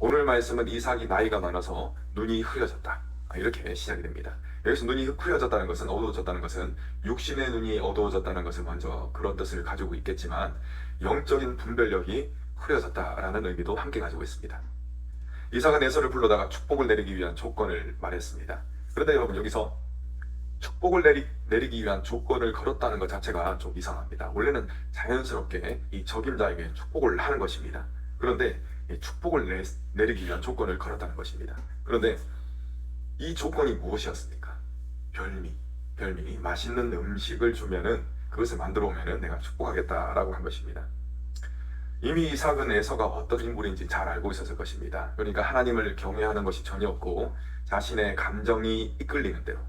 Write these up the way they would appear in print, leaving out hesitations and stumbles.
오늘 말씀은 이삭이 나이가 많아서 눈이 흐려졌다. 이렇게 시작이 됩니다. 여기서 눈이 흐려졌다는 것은, 어두워졌다는 것은 육신의 눈이 어두워졌다는 것을 먼저 그런 뜻을 가지고 있겠지만 영적인 분별력이 흐려졌다라는 의미도 함께 가지고 있습니다. 이삭은 에서를 불러다가 축복을 내리기 위한 조건을 말했습니다. 그런데 여러분, 여기서 축복을 내리기 위한 조건을 걸었다는 것 자체가 좀 이상합니다. 원래는 자연스럽게 이 적임자에게 축복을 하는 것입니다. 그런데 이 축복을 내리기 위한 조건을 걸었다는 것입니다. 그런데 이 조건이 무엇이었습니까? 별미, 맛있는 음식을 주면은, 그것을 만들어 오면은 내가 축복하겠다라고 한 것입니다. 이미 이삭은 에서가 어떤 인물인지 잘 알고 있었을 것입니다. 그러니까 하나님을 경외하는 것이 전혀 없고 자신의 감정이 이끌리는 대로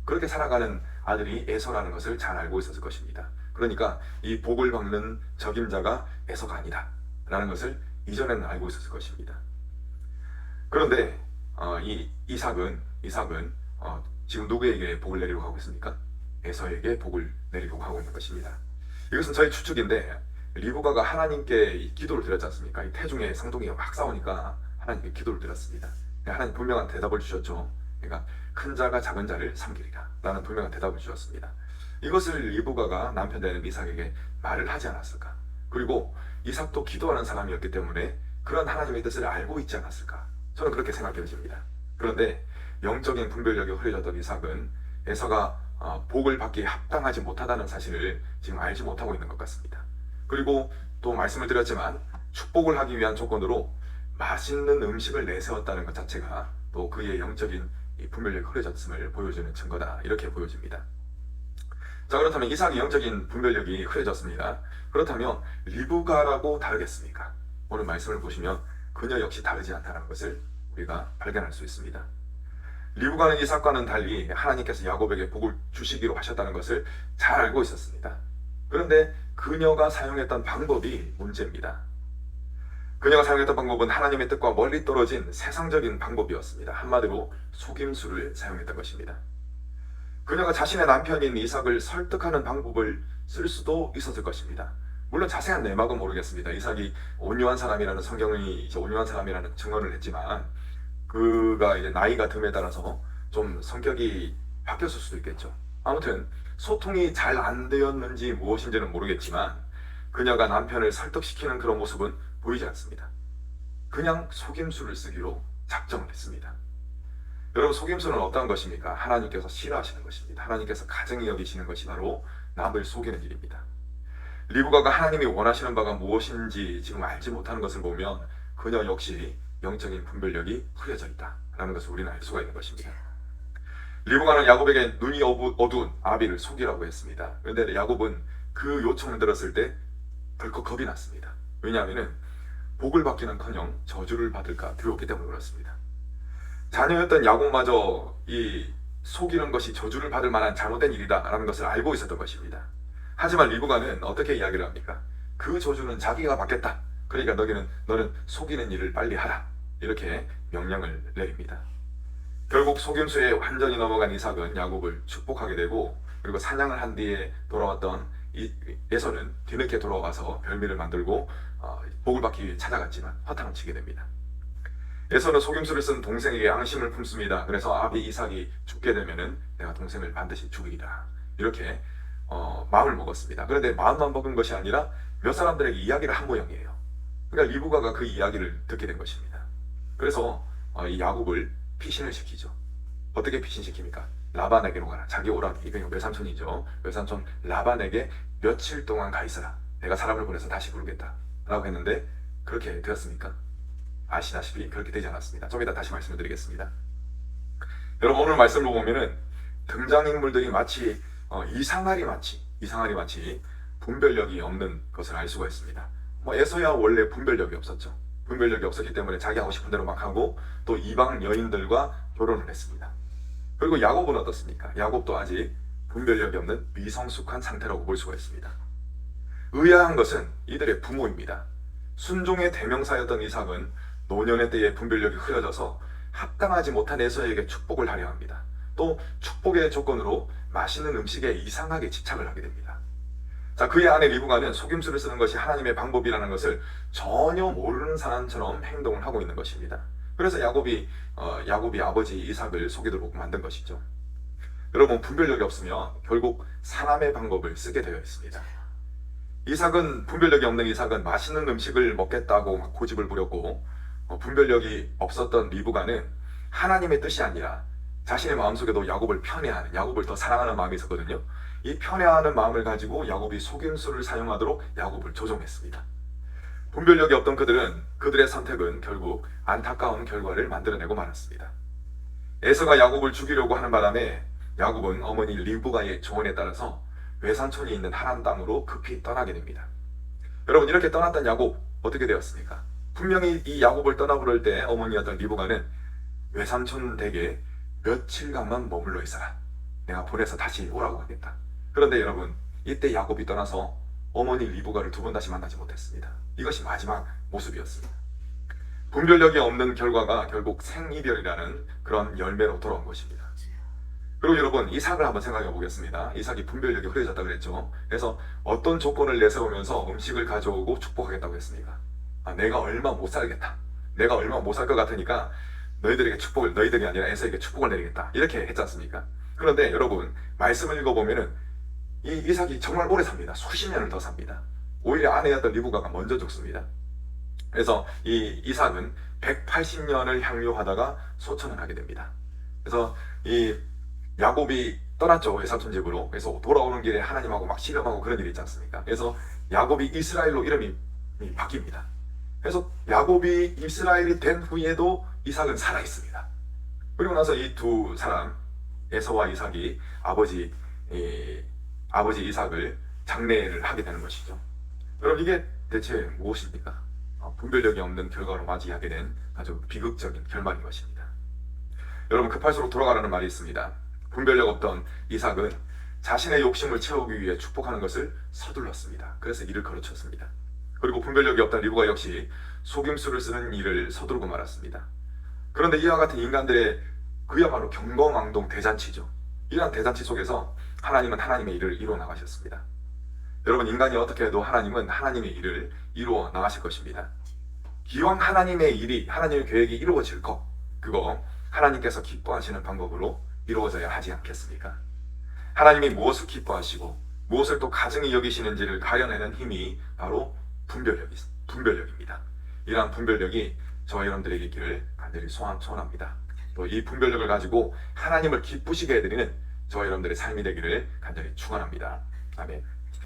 그렇게 살아가는 아들이 에서라는 것을 잘 알고 있었을 것입니다. 그러니까 이 복을 받는 적임자가 에서가 아니다 라는 것을 이전에는 알고 있었을 것입니다. 그런데 이 이삭은 지금 누구에게 복을 내리려고 하고 있습니까? 에서에게 복을 내리려고 하고 있는 것입니다. 이것은 저의 추측인데, 리브가가 하나님께 기도를 드렸지 않습니까? 이 태중에 쌍둥이가 막 싸우니까 하나님께 기도를 드렸습니다. 하나님 분명한 대답을 주셨죠. 그러니까 큰 자가 작은 자를 섬기리라 라는 분명한 대답을 주셨습니다. 이것을 리브가가 남편 되는 이삭에게 말을 하지 않았을까? 그리고 이삭도 기도하는 사람이었기 때문에 그런 하나님의 뜻을 알고 있지 않았을까? 저는 그렇게 생각되어집니다. 그런데 영적인 분별력이 흐려졌던 이삭은 에서가 복을 받기에 합당하지 못하다는 사실을 지금 알지 못하고 있는 것 같습니다. 그리고 또 말씀을 드렸지만 축복을 하기 위한 조건으로 맛있는 음식을 내세웠다는 것 자체가 또 그의 영적인 분별력이 흐려졌음을 보여주는 증거다, 이렇게 보여집니다. 자, 그렇다면 이삭의 영적인 분별력이 흐려졌습니다. 그렇다면 리브가라고 다르겠습니까? 오늘 말씀을 보시면 그녀 역시 다르지 않다는 것을 우리가 발견할 수 있습니다. 리브가는 이삭과는 달리 하나님께서 야곱에게 복을 주시기로 하셨다는 것을 잘 알고 있었습니다. 그런데 그녀가 사용했던 방법이 문제입니다. 그녀가 사용했던 방법은 하나님의 뜻과 멀리 떨어진 세상적인 방법이었습니다. 한마디로 속임수를 사용했던 것입니다. 그녀가 자신의 남편인 이삭을 설득하는 방법을 쓸 수도 있었을 것입니다. 물론 자세한 내막은 모르겠습니다. 이삭이 온유한 사람이라는, 성경이 이제 온유한 사람이라는 증언을 했지만 그가 이제 나이가 듦에 따라서 좀 성격이 바뀌었을 수도 있겠죠. 아무튼 소통이 잘 안 되었는지 무엇인지는 모르겠지만 그녀가 남편을 설득시키는 그런 모습은 보이지 않습니다. 그냥 속임수를 쓰기로 작정을 했습니다. 여러분, 속임수는 어떤 것입니까? 하나님께서 싫어하시는 것입니다. 하나님께서 가증히 여기시는 것이 바로 남을 속이는 일입니다. 리브가가 하나님이 원하시는 바가 무엇인지 지금 알지 못하는 것을 보면 그녀 역시 영적인 분별력이 흐려져 있다라는 것을 우리는 알 수가 있는 것입니다. 리브가는 야곱에게 눈이 어두운 아비를 속이라고 했습니다. 그런데 야곱은 그 요청을 들었을 때 덜컥 겁이 났습니다. 왜냐하면 복을 받기는커녕 저주를 받을까 두려웠기 때문에 그렇습니다. 자녀였던 야곱마저 이 속이는 것이 저주를 받을 만한 잘못된 일이다라는 것을 알고 있었던 것입니다. 하지만 리브가는 어떻게 이야기를 합니까? 그 저주는 자기가 받겠다. 그러니까 너는 속이는 일을 빨리 하라. 이렇게 명령을 내립니다. 결국 속임수에 완전히 넘어간 이삭은 야곱을 축복하게 되고, 그리고 사냥을 한 뒤에 돌아왔던 에서는 뒤늦게 돌아와서 별미를 만들고 복을 받기 위해 찾아갔지만 허탕을 치게 됩니다. 에서는 속임수를 쓴 동생에게 앙심을 품습니다. 그래서 아비 이삭이 죽게 되면은 내가 동생을 반드시 죽이리라, 이렇게 마음을 먹었습니다. 그런데 마음만 먹은 것이 아니라 몇 사람들에게 이야기를 한 모양이에요. 그러니까 리브가가 그 이야기를 듣게 된 것입니다. 그래서 이 야곱을 피신을 시키죠. 어떻게 피신시킵니까? 라반에게로 가라. 자기 오라비, 이건 외삼촌이죠. 외삼촌 라반에게 며칠 동안 가 있어라. 내가 사람을 보내서 다시 부르겠다 라고 했는데 그렇게 되었습니까? 아시다시피 그렇게 되지 않았습니다. 좀 이따 다시 말씀을 드리겠습니다. 여러분, 오늘 말씀을 보면은 등장인물들이 마치 이상하리 마치 분별력이 없는 것을 알 수가 있습니다. 에서야 원래 분별력이 없었죠. 분별력이 없었기 때문에 자기 하고 싶은 대로 막 하고 또 이방 여인들과 결혼을 했습니다. 그리고 야곱은 어떻습니까? 야곱도 아직 분별력이 없는 미성숙한 상태라고 볼 수가 있습니다. 의아한 것은 이들의 부모입니다. 순종의 대명사였던 이삭은 노년의 때에 분별력이 흐려져서 합당하지 못한 에서에게 축복을 하려 합니다. 또 축복의 조건으로 맛있는 음식에 이상하게 집착을 하게 됩니다. 자, 그의 아내 리브가는 속임수를 쓰는 것이 하나님의 방법이라는 것을 전혀 모르는 사람처럼 행동을 하고 있는 것입니다. 그래서 야곱이 아버지 이삭을 속이도록 만든 것이죠. 여러분, 분별력이 없으면 결국 사람의 방법을 쓰게 되어 있습니다. 분별력이 없는 이삭은 맛있는 음식을 먹겠다고 막 고집을 부렸고, 분별력이 없었던 리브가는 하나님의 뜻이 아니라 자신의 마음속에도 야곱을 더 사랑하는 마음이 있었거든요. 이 편애하는 마음을 가지고 야곱이 속임수를 사용하도록 야곱을 조종했습니다. 분별력이 없던 그들의 선택은 결국 안타까운 결과를 만들어내고 말았습니다. 에서가 야곱을 죽이려고 하는 바람에 야곱은 어머니 리브가의 조언에 따라서 외삼촌이 있는 하란 땅으로 급히 떠나게 됩니다. 여러분, 이렇게 떠났던 야곱 어떻게 되었습니까? 분명히 이 야곱을 떠나보낼 때 어머니였던 리브가는 외삼촌 댁에 며칠간만 머물러 있어라, 내가 보내서 다시 오라고 하겠다. 그런데 여러분, 이때 야곱이 떠나서 어머니 리브가를 두 번 다시 만나지 못했습니다. 이것이 마지막 모습이었습니다. 분별력이 없는 결과가 결국 생이별이라는 그런 열매로 돌아온 것입니다. 그리고 여러분, 이삭을 한번 생각해 보겠습니다. 이삭이 분별력이 흐려졌다고 그랬죠. 그래서 어떤 조건을 내세우면서 음식을 가져오고 축복하겠다고 했습니까? 내가 얼마 못 살겠다, 내가 얼마 못 살 것 같으니까 너희들이 아니라 에서에게 축복을 내리겠다, 이렇게 했지 않습니까? 그런데 여러분, 말씀을 읽어보면은 이 이삭이 정말 오래 삽니다. 수십 년을 더 삽니다. 오히려 아내였던 리브가가 먼저 죽습니다. 그래서 이 이삭은 180년을 향유하다가 소천을 하게 됩니다. 그래서 이 야곱이 떠났죠, 외삼촌 집으로. 그래서 돌아오는 길에 하나님하고 막 씨름하고 그런 일이 있지 않습니까? 그래서 야곱이 이스라엘로 이름이 바뀝니다. 그래서 야곱이 이스라엘이 된 후에도 이삭은 살아 있습니다. 그리고 나서 이 두 사람, 에서와 이삭이 아버지 이삭을 장례를 하게 되는 것이죠. 여러분, 이게 대체 무엇입니까? 분별력이 없는 결과로 맞이하게 된 아주 비극적인 결말인 것입니다. 여러분, 급할수록 돌아가라는 말이 있습니다. 분별력 없던 이삭은 자신의 욕심을 채우기 위해 축복하는 것을 서둘렀습니다. 그래서 일을 거르쳤습니다. 그리고 분별력이 없던 리브가 역시 속임수를 쓰는 일을 서두르고 말았습니다. 그런데 이와 같은 인간들의 그야말로 경거망동 대잔치죠. 이러한 대잔치 속에서 하나님은 하나님의 일을 이루어 나가셨습니다. 여러분, 인간이 어떻게 해도 하나님은 하나님의 일을 이루어 나가실 것입니다. 기왕 하나님의 계획이 이루어질 그거 하나님께서 기뻐하시는 방법으로 이루어져야 하지 않겠습니까? 하나님이 무엇을 기뻐하시고 무엇을 또 가증히 여기시는지를 가려내는 힘이 바로 분별력입니다. 이러한 분별력이 저와 여러분들에게 있기를 간절히 소원합니다. 또 이 분별력을 가지고 하나님을 기쁘시게 해드리는 저와 여러분들의 삶이 되기를 간절히 축원합니다. 아멘.